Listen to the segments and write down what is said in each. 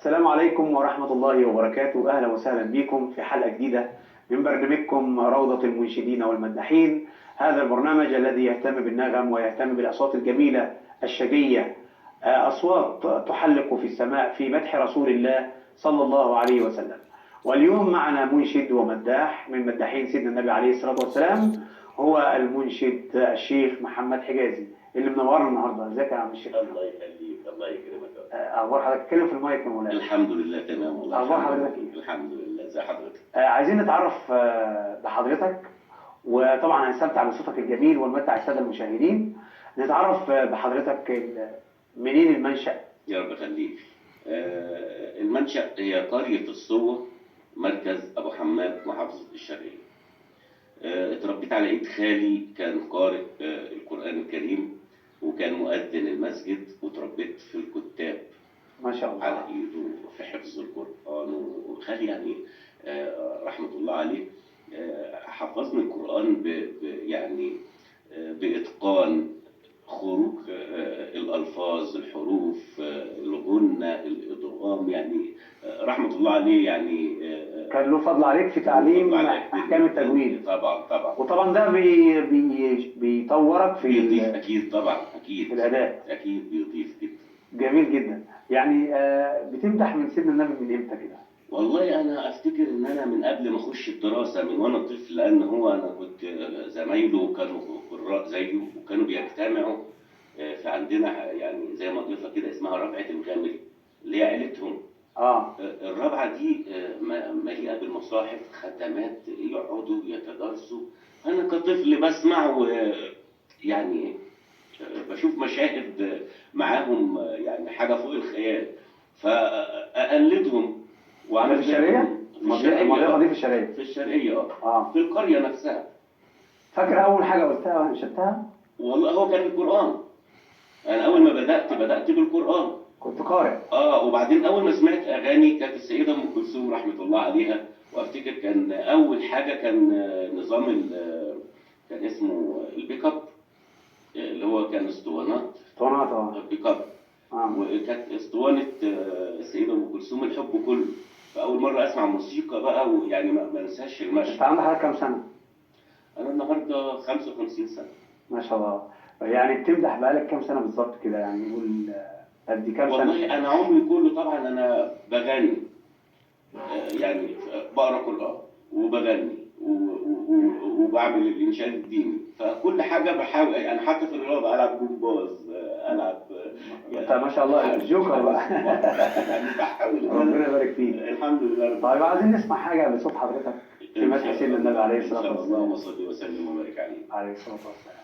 السلام عليكم ورحمة الله وبركاته. أهلا وسهلا بكم في حلقة جديدة من برنامجكم روضة المنشدين والمداحين. هذا البرنامج الذي يهتم بالنغم ويهتم بالأصوات الجميلة الشجية، أصوات تحلق في السماء في مدح رسول الله صلى الله عليه وسلم. واليوم معنا منشد ومداح من مداحين سيدنا النبي عليه الصلاة والسلام، هو المنشد الشيخ محمد حجازي اللي منورنا النهارده. ازيك يا عم الشيخ؟ الله يخليك، الله يكرمك. اخبار حضرتك؟ اتكلم في المايك يا مولانا. الحمد لله تمام والله. اخبار حضرتك ايه؟ الحمد لله. ازي حضرتك؟ عايزين نتعرف بحضرتك، وطبعا هنستمتع بصوتك الجميل ونمتع الساده المشاهدين. نتعرف بحضرتك منين المنشأ؟ يا رب يخليك. المنشأ هي قرية الصوة، مركز أبو حماد، محافظة الشرقية. اتربيت على إيد خالي، كان قارئ القرآن الكريم وكان مؤذن المسجد، وتربيت في الكتاب ما شاء الله على إيده في حفظ القرآن. وخالي يعني رحمة الله عليه حفظني القرآن يعني بإتقان، خروج الألفاظ، الحروف، الغنة، الإدغام، يعني رحمة الله عليه. يعني كان له فضل عليك في تعليم أحكام التجويد. طبعا. وطبعا ده بيطورك في بيضيف أكيد، طبعا أكيد في الأداء. أكيد بيضيف جدا. جميل جدا. يعني بتمدح من سيدنا النبي من امتى كده؟ والله انا افتكر ان انا من قبل ما اخش الدراسه، من وانا طفل، لان هو انا كنت زمايله كانوا قراء زيه وكانوا بيجتمعوا في عندنا، يعني زي منطقه كده اسمها رابعه الغامري اللي هي عيلتهم. الرابعه دي مليئه بالمصاحف، ختمات، يقعدوا يتدارسوا. انا كطفل بسمع ويعني بشوف مشاهد معاهم، يعني حاجه فوق الخيال، فاقلدهم. وعمل في الشرقية؟ المنطقة دي في الشرقية؟ في الشرقية في القرية نفسها. فاكر أول حاجة قلتها وأنشدتها؟ والله هو كان القرآن. أنا أول ما بدأت بالقرآن. كنت قارئ؟ وبعدين أول ما سمعت أغاني كانت السيدة أم كلثوم رحمة الله عليها. وأفتكر كان أول حاجة كان نظام كان اسمه البيك أب، اللي هو كان اسطوانات بيك أب. وكانت اسطوانة السيدة أم كلثوم الحب كله. فأول مرة أسمع موسيقى بقى، ويعني ما انساش المشهد. أنت عندك حضرتك كام سنة؟ أنا النهارده 55 سنة. ما شاء الله. يعني بتمدح بقالك كام سنة بالظبط كده؟ يعني نقول قد كام سنة؟ والله أنا عمري كله طبعا أنا بغني، يعني بقرا قرآن وبغني وبعمل الإنشاد الديني. فكل حاجة بحاول، يعني حتى في الرياضة ألعب جمباز، ألعب انت ما شاء الله الجوكر بقى. يعني بحاول. ربنا يبارك فيك. الحمد لله. طيب عايزين نسمع حاجة بصوت حضرتك في مدح سيدنا النبي عليه الصلاة والسلام. اللهم صل وسلم وبارك عليه. عليه الصلاة والسلام.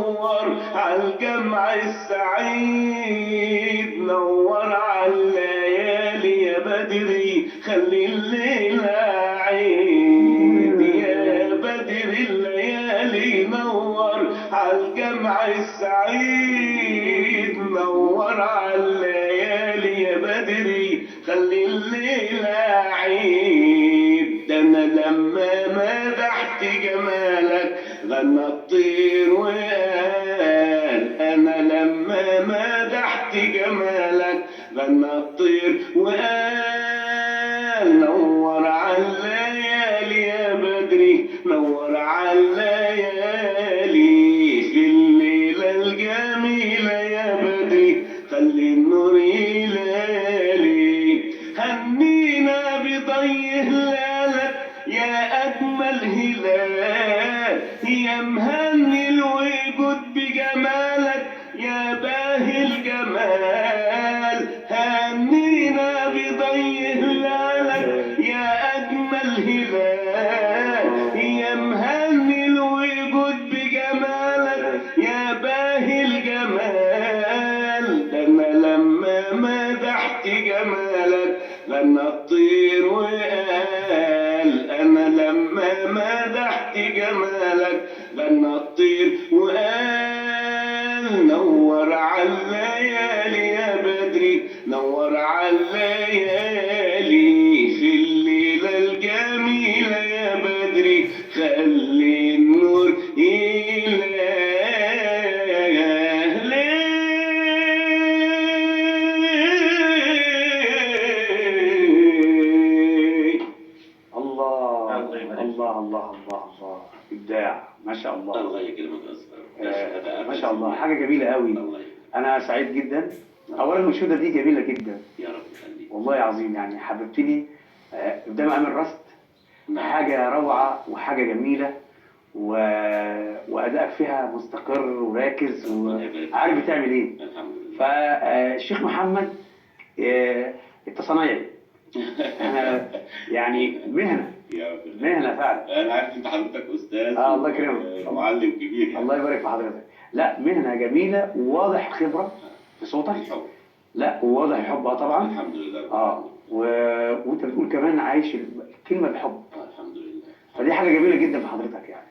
نور عالجمع السعيد، نور عالليالي يا بدري، خلي الليلة عيد يا بدر الليالي، نور عالجمع السعيد، نور عالليالي يا بدري، خلي الليلة عيد. ده انا لما مدحت جمالك غنى الطير وقال، انا لما مدحت جمالك غنى الطير وقال، نور عالليالي يا بدري، نور عالليالي في الليلة الجميلة يا بدري، خلي النور يلالي. هنينا بضي هلالك يا أجمل هلال، يا مهني الوجود بجمالك يا باهي الجمال. هنينا بضي هلالك يا أجمل هلال، يا مهني الوجود بجمالك يا باهي الجمال. ده أنا لما مدحت جمالك غنى الطير وقال، أنا لما مدحت جمالك غنى الطير وقال، نور عالليالي يا بدري، نور عالليالي في الليلة الجميلة يا بدري، خلي النور الله الله الله الله، إبداع ما شاء الله. الله يكرمك يا أستاذ. ما شاء الله، حاجة جميلة قوي. أنا سعيد جدا. أولا الأنشودة دي جميلة جدا يا رب يخليك والله عظيم، يعني حببتني قدام أمين رست. نعم. حاجة روعة وحاجة جميلة وأدائك فيها مستقر وراكز وعارف بتعمل إيه. الحمد لله. فالشيخ محمد أنت صنايعي. يعني مهنة مهنة فعلا. انا عارف انت حضرتك استاذ الله يكرمك، معلم كبير يعني. الله يبارك في حضرتك. لا مهنة جميلة وواضح خبرة في صوتك. الحب. لا وواضح الحب طبعا. الحمد لله. وانت بتقول كمان عايش الكلمة بحب. الحمد لله. فدي حاجة جميلة جدا في حضرتك يعني.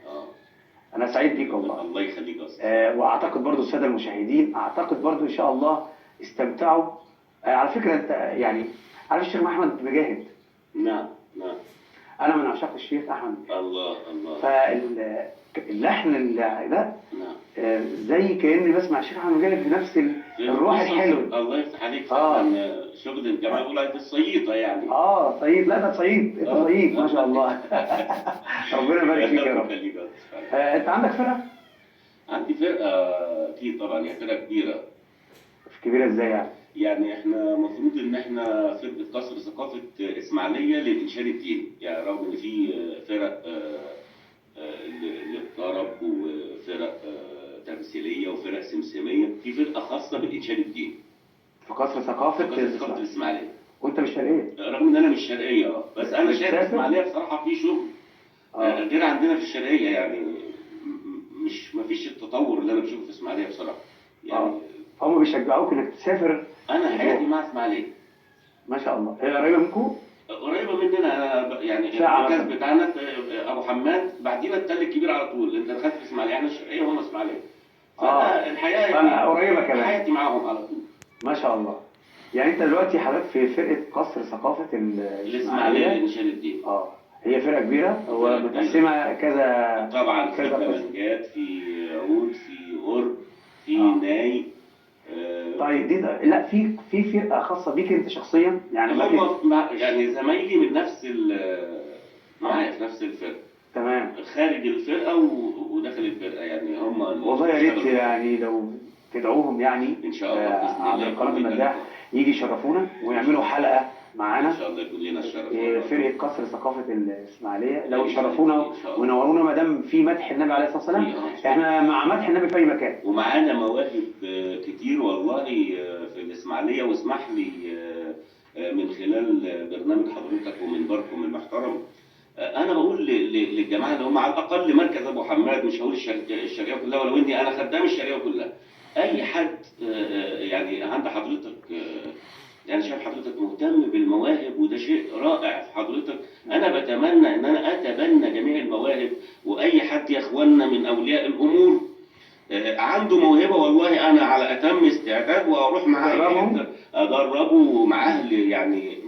انا سعيد بيك والله. الله يخليك يا استاذ. واعتقد برضو السادة المشاهدين اعتقد برضو ان شاء الله استمتعوا. على فكرة انت يعني عارف الشيخ محمد مجاهد. نعم نعم. انا من عشاق الشيخ احمد. الله الله. فاللحن ده نعم زي كاني بسمع الشيخ احمد مجاهد بنفس الروح الحلوه. الله يفتح عليك. شغل الجماعه يقول عليك الصييطه يعني. صييط. لا ده صييط، انت صييط ما شاء الله. ربنا يبارك فيك يا رب. انت عندك فرقه؟ عندي فرقه اكيد طبعا، هي فرقه كبيره. كبيره ازاي يعني؟ يعني احنا المفروض ان احنا فرقه قصر ثقافه اسماعيليه للانشاد الديني، يعني رغم ان في فرق للطرب وفرق تمثيليه وفرق سمسميه، في فرقه خاصه بالانشاد الديني في قصر ثقافه الاسماعيليه. وانت مش شرقيه؟ رغم ان انا مش شرقيه بس انا شايف الاسماعيليه بصراحه في شغل غير عندنا في الشرقيه، يعني ما فيش التطور اللي انا بشوفه في اسماعيليه بصراحه يعني. هم بيشجعوك انك تسافر. انا حياتي مع اسماعيليه ما شاء الله. هي قريبه منكم؟ قريبه مننا. انا يعني المركز بتاعنا ابو حماد، بعدين التل الكبير على طول. انت دخلت في اسماعيليه، احنا الشرقيه وهم اسماعيليه. الحقيقه انا قريبه كمان. حياتي معاهم على طول. ما شاء الله. يعني انت دلوقتي حضرتك في فرقه قصر ثقافه الاسماعيليه للانشاد الديني. هي فرقه كبيره ومتقسمه كذا. طبعا في كمانجات، في عود، في غرب، في ناي. طيب دي لا في فرقه خاصه بيك انت شخصيا يعني؟ هم يعني زمايلي من نفس معايا في نفس الفرقه. تمام. خارج الفرقه وداخل الفرقه يعني هم. والله يا ريت يعني لو تدعوهم يعني ان شاء الله على قناه المداح يجي يشرفونا ويعملوا حلقه معانا. ان شاء الله يكون لنا الشرف. فرقه قصر ثقافه الاسماعيليه لو يشرفونا ونورونا، ما دام في مدح النبي عليه الصلاه والسلام. احنا مع مدح النبي في اي مكان. ومعانا مواهب كتير والله في الاسماعيليه، واسمح لي من خلال برنامج حضرتك ومنبركم المحترم انا بقول للجماعه اللي هم على الاقل مركز ابو حماد، مش هقول الشرقيه كلها، ولو اني انا خدام الشرقيه كلها. اي حد يعني عند حضرتك يعني شايف حضرتك مهتم بالمواهب، وده شيء رائع في حضرتك. انا بتمنى ان انا اتبنى جميع المواهب، واي حد يا اخواننا من اولياء الامور عنده موهبه، والله انا على اتم استعداد واروح معاه ادربه مع اهل يعني.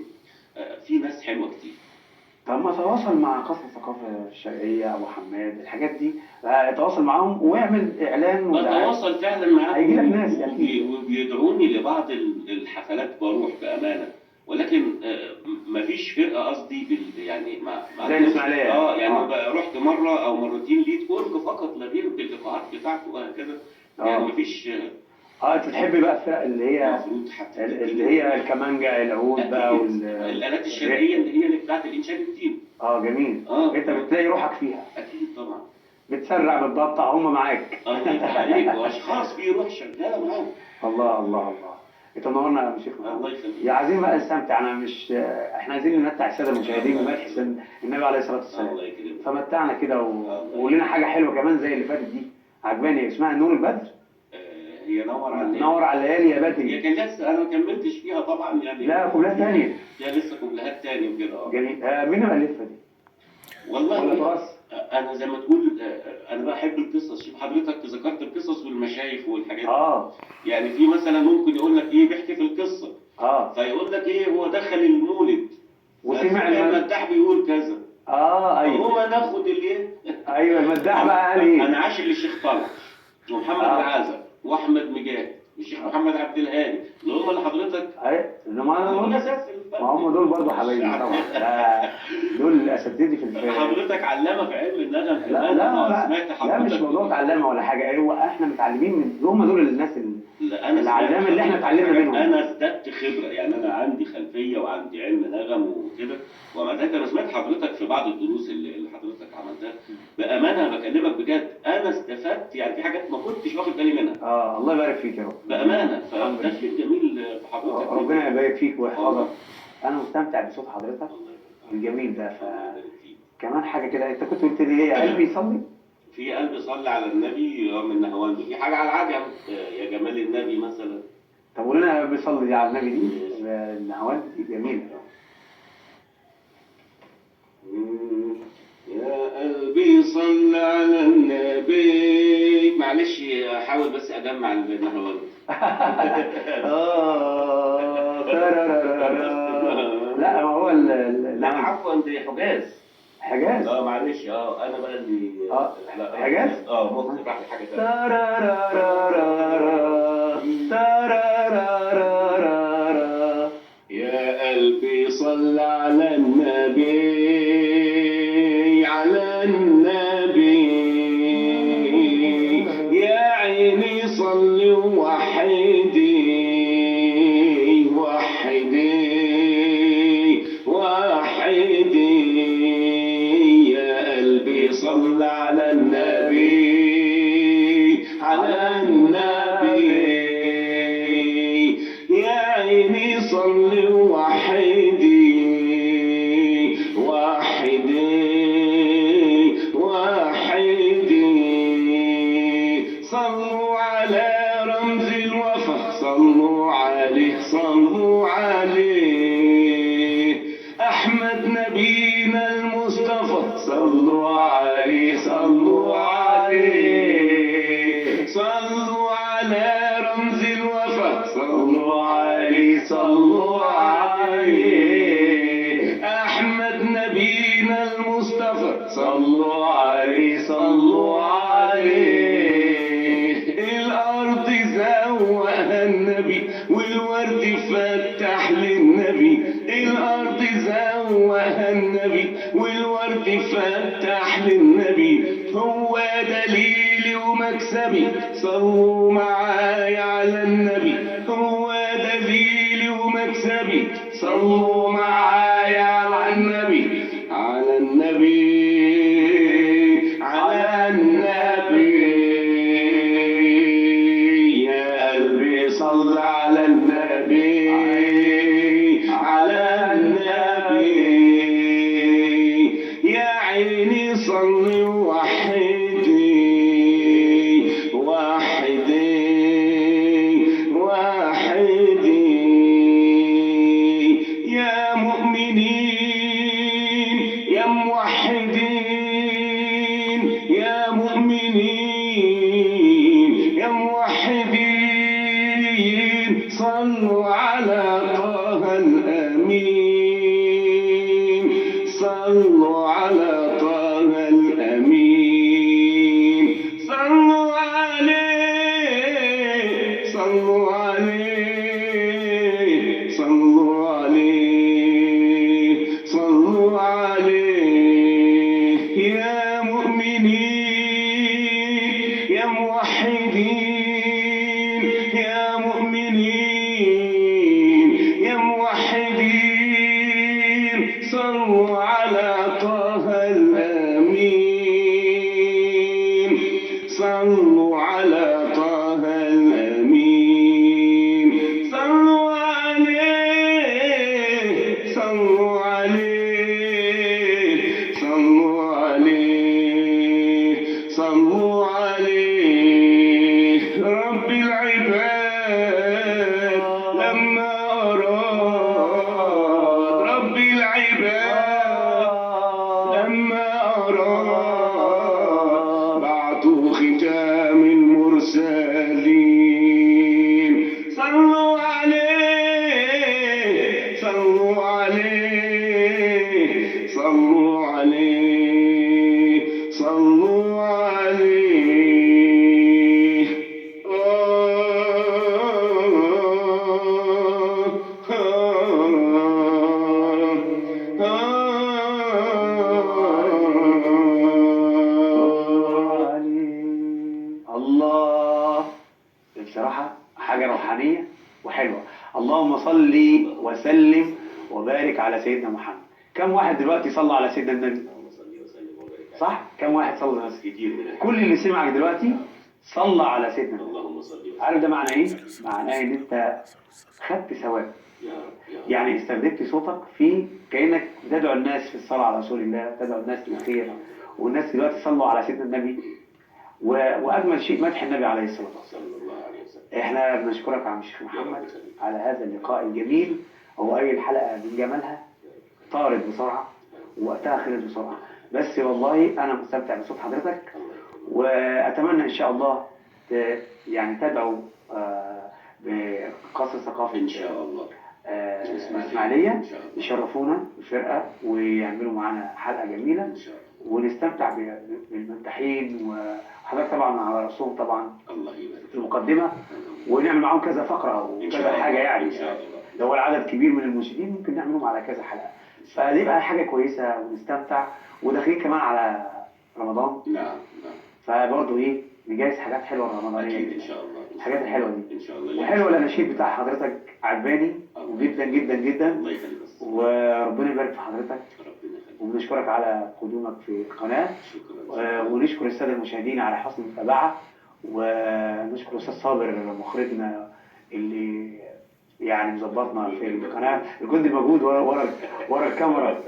في ناس حلوه كتير. طب ما تواصل مع قصر الثقافة الشرقية أبو حماد، الحاجات دي تواصل معاهم واعمل إعلان ودعاية. بتواصل فعلا معاهم، هيجي لك ناس أكيد. وبيدعوني لبعض الحفلات بروح بامانه، ولكن مفيش فرقه قصدي يعني ما زي الإسماعيلية يعني رحت مره او مرتين ليد ورك فقط لا غير باللقاءات بتاعته وهكذا. يعني مفيش. انت تحب بقى الفرق اللي هي حتى اللي هي الكمانجا، العود بقى الالات الشرقيه اللي هي بتاعت الانشاد الدين. جميل. انت بتلاقي روحك فيها. اكيد طبعا. بتسرع بتبطع هم معاك. الله يفتح عليك، واشخاص في روح شغاله معاهم. الله الله الله. انت منورنا يا شيخ. الله يخليك. يا عايزين بقى نستمتع. انا مش احنا عايزين نمتع الساده المشاهدين بمدح النبي عليه الصلاه والسلام. الله يكرمك. فمتعنا كده وقول لنا حاجه حلوه كمان زي اللي فاتت دي، عجباني، اسمها نور البدر. هي نور على الليالي. نور على الليالي يا بدري. هي كان لسه انا ما كملتش فيها طبعا يعني. لا كوبلات ثانيه. لا لسه كوبلات ثانيه وكده. جميل. مين اللي مؤلفها دي؟ والله ولا تراث؟ انا زي ما تقول انا بحب القصص. شوف حضرتك ذكرت القصص والمشايخ والحاجات دي. يعني في مثلا ممكن يقول لك ايه بيحكي في القصه فيقول لك ايه هو دخل المولد وسمع المداح بيقول كذا. ايوه هو ناخد الايه. ايوه المداح بقى قال ايه؟ انا عاشق للشيخ طلعت ومحمد العازب واحمد مجاهد والشيخ محمد عبد الهادي اللي هم اللي حضرتك. ما هم دول برضه حبايبي طبعا. دول اساتذتي في الفن. حضرتك علامه في علم النغم. لا مش موضوع علامه ولا حاجه. هو احنا متعلمين من هم دول الناس العلامه اللي احنا اتعلمنا منهم. انا ازددت خبره، يعني انا عندي خلفيه وعندي علم نغم وكده، ومع ذلك انا سمعت حضرتك في بعض الدروس اللي حضرتك عملتها. بامانه بكلمك بجد انا استفدت، يعني في حاجات ما كنتش واخد بالي منها. الله يبارك فيك يا رب. بامانه فده شيء جميل في حضرتك. ربنا يبارك فيك ويحفظك. انا مستمتع بصوت حضرتك الجميل ده. كمان حاجه كده، انت كنت قلت لي ايه؟ قلبي يصلي؟ في قلبي صلي على النبي من نهوان. في حاجه على العجم يا جمال النبي مثلا. طب قول لنا بيصلي على النبي دي النهوان دي جميله. يا قلبي صل على النبي. معلش احاول بس اجمع النهوان. لا ما هو لا عفوا دي حجاز. حجاز؟ معلش انا بقى اللي حجاز؟ ممكن راح حاجه ثانيه. يا قلبي صل على النبي على النبي. يا عيني صل وحدي وحدي وحدي. يا قلبي صل على النبي على النبي. يا عيني صل وحدي وحدي وحدي. صلوا على رمز الوفا صلوا عليه صلوا عليه. أحمد نبينا المصطفى صلوا عليه صلوا عليه. صلوا على رمز الوفا صلوا عليه صلوا عليه. أحمد نبينا المصطفى صلوا عليه صلوا عليه. الأرض زوقها النبي والورد فتح للنبي. الأرض زوقها النبي والورد فتح للنبي. هو دليلي ومكسبي صلوا معايا على النبي. هو دليلي ومكسبي صلوا معايا على النبي على النبي على النبي. يا قلبي صل على النبي صلوا على طه الأمين، صلوا على طه الأمين، صلوا عليه، صلوا عليه، صلوا عليه، صلوا عليه. يا مؤمنين يا موحدين، يا مؤمنين يا موحدين، صلوا على طه الأمين، صلوا على طه الأمين، صلوا عليه، صلوا عليه، صلوا عليه، صلوا عليه. رب العباد لما أراد، رب العباد لما أراد بعث ختام المرسلين، صلوا عليه، صلوا عليه، صلوا عليه، صلوا عليه. الله. بصراحة حاجة روحانية وحلوة. اللهم صل وسلم وبارك على سيدنا محمد. كم واحد دلوقتي صلى على سيدنا النبي؟ اللهم صل وسلم وبارك. صح؟ كم واحد صلى بس؟ كتير من كل اللي سمعك دلوقتي صلى على سيدنا النبي. اللهم صل وسلم. عارف ده معناه ايه؟ معناه ان انت خدت ثواب. يا رب يا رب. يعني استخدمت صوتك في كأنك بتدعو الناس في الصلاة على رسول الله، تدعو الناس للخير، والناس دلوقتي صلوا على سيدنا النبي. وأجمل شيء مدح النبي عليه الصلاة والسلام. صلى الله عليه وسلم. احنا بنشكرك يا عم الشيخ محمد على هذا اللقاء الجميل. هو أي الحلقة من جمالها طارت بسرعة ووقتها خلص بسرعة، بس والله أنا مستمتع بصوت حضرتك، وأتمنى إن شاء الله يعني تدعو بقصر ثقافي إن شاء الله. الإسماعيلية يشرفونا الفرقة ويعملوا معانا حلقة جميلة إن شاء الله. ونستمتع بالمداحين، وحضرتك طبعا على رأسهم طبعا الله يبارك في المقدمة، ونعمل معاهم كذا فقرة إن شاء وكذا الله. حاجة يعني. إن شاء الله. لو هو العدد كبير من المنشدين ممكن نعملهم على كذا حلقة، فدي بقى حاجة كويسة ونستمتع، وداخلين كمان على رمضان، نعم نعم. فبرضه إيه نجهز حاجات حلوة رمضانية أكيد دي. إن شاء الله. الحاجات الحلوة دي إن شاء الله. وحلوة. الأناشيد بتاع حضرتك عجباني جدا جدا جدا، الله يخليك. وربنا يبارك في حضرتك، ربنا يخليك. وبنشكرك على قدومك في القناة، شكرا. ونشكر السادة المشاهدين على حسن المتابعة، ونشكر الأستاذ صابر مخرجنا اللي يعني مظبطنا في القناة، الجندي موجود ورا الكاميرا.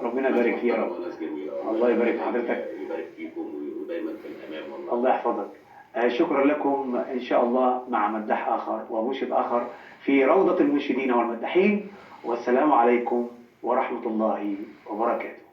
ربنا يبارك فيه يا رب. الله يبارك في حضرتك. يبارك فيكم ودايما في الأمام والله. الله يحفظك. شكرا لكم. إن شاء الله مع مداح آخر ومنشد آخر في روضة المنشدين والمداحين، والسلام عليكم ورحمة الله وبركاته.